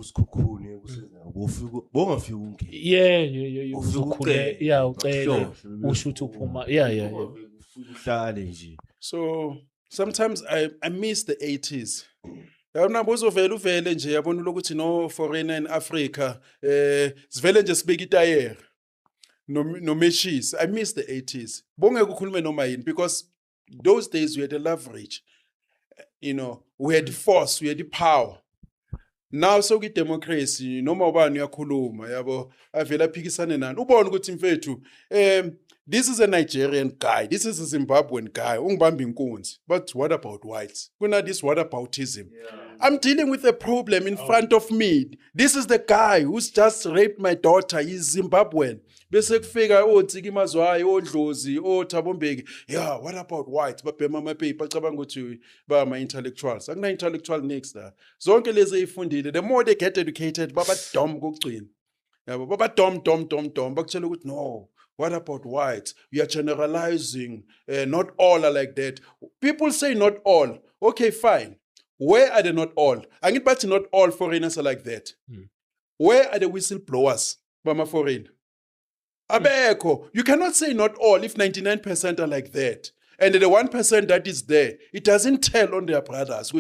kusikhukhune ufika bongafika ungena Yeah, ufika uzokhule, ucele yeah, ucele, bakuhloshe usho ukuthi uphuma. Yeah. ufika uhlale nje. So sometimes I miss the 80s. Yabona buzovela uvele nje yabona ukuthi no foreigner in Africa sivele nje sibeka itayere no meshes. I miss the 80s. Bongeke ukhulume noma yini because those days we had a leverage. You know, we had force, we had the power. Now so democracy noma ubani uyakhuluma yabo avela phikisane nani ubone ukuthi mfethu this is a Nigerian guy, this is a Zimbabwean guy ungibamba inkunzi, but what about whites? Kuna this whataboutism. I'm dealing with a problem in front of me. This is the guy who's just raped my daughter. He's Zimbabwean. Bese kufika oTsiki Mazwayo, oDlozi, oThabo Mbeki. Yeah, what about whites? Bapema amapaper bacabanga ukuthi ba ama intellectuals. Akuna intellectual next there. Zonke lezi eyifundile, the more they get educated, baba dumb kokugcina. Yabo baba dumb bakutshela ukuthi no. What about whites? You are generalizing. Not all are like that. People say not all. Okay, fine. Where are they not all? I need but not all foreigners are like that. Where are the whistleblowers? Bama foreign. Abeko. You cannot say not all if 99% are like that. And the 1% that is there, it doesn't tell on their brothers.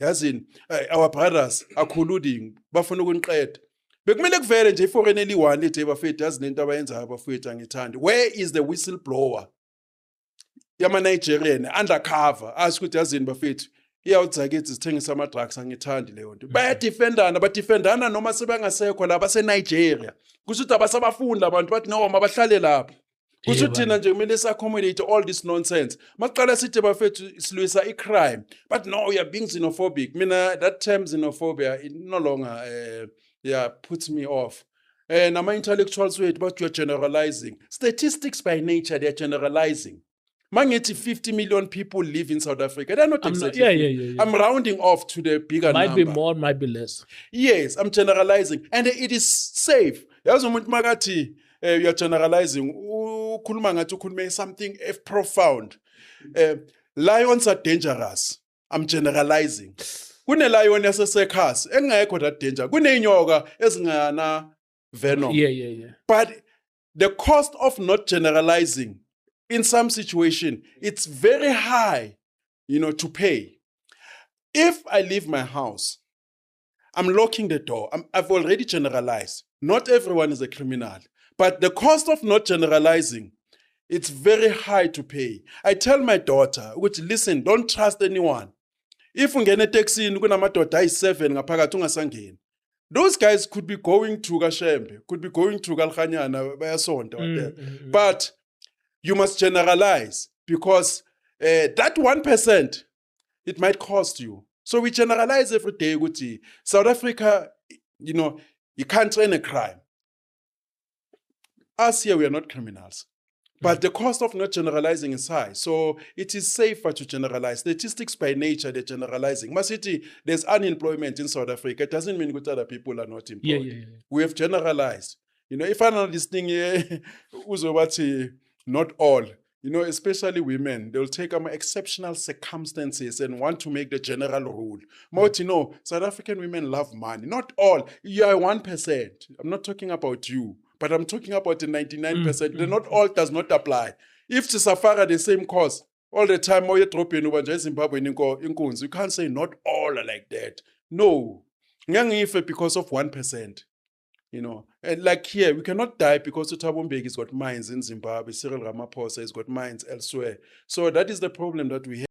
As in, our brothers are colluding. Bafuna ukuniqeda. Bekumele kuvele nje iforeigner eliwani ethi bafethu yazi nento abayenzayo bafethu angithandi. Where is the whistleblower? Yama Nigerian undercover ask ukuthi yazini bafethu iyawudzakethe sithengisa ama drugs angithandi leyo nto. Badefendana noma sebangasekho la base Nigeria. Kusho ukuthi abasabafunda abantu bathi no mabahlale lapho. Kusho ukuthi thina nje kumele accommodate all this nonsense. Maqala sithi bafethu silwisa icrime. But no, we are being xenophobic. Mina that term xenophobia it no longer puts me off. And I'm intellectuals wait, but you're generalizing. Statistics by nature, they're generalizing. Mangetti 50 million people live in South Africa. They're not exactly. I'm rounding off to the bigger might number. Might be more, might be less. Yes, I'm generalizing. And it is safe. You're generalizing. Something profound. Lions are dangerous. I'm generalizing. Kune lion yasesekhasi engekho that danger. Kunenyoka ezingana venom. Yeah. But the cost of not generalizing in some situation, it's very high, to pay. If I leave my house, I'm locking the door. I've already generalized. Not everyone is a criminal. But the cost of not generalizing, it's very high to pay. I tell my daughter, listen, don't trust anyone. If ungene taxi kunamadoda ayi7 ngaphakathi ungasangeni. Those guys could be going to Kashembe, could be going to Galkhanyana bayasonta. But you must generalize because that 1%, it might cost you. So we generalize every day. South Africa, you can't train a crime. Us here, we are not criminals. But the cost of not generalizing is high. So it is safer to generalize. Statistics by nature, they're generalizing. Masiti, there's unemployment in South Africa. It doesn't mean that other people are not employed. Yeah. We have generalized. If I'm not listening here, not all, especially women, they'll take exceptional circumstances and want to make the general rule. South African women love money. Not all. You are 1%. I'm not talking about you. But I'm talking about the 99%. The not all does not apply. If to Safari the same cause, all the time, Zimbabwe, you can't say not all are like that. No. Because of 1%. And like here, we cannot die because Thabo Mbeki has got mines in Zimbabwe, Cyril Ramaphosa has got mines elsewhere. So that is the problem that we have.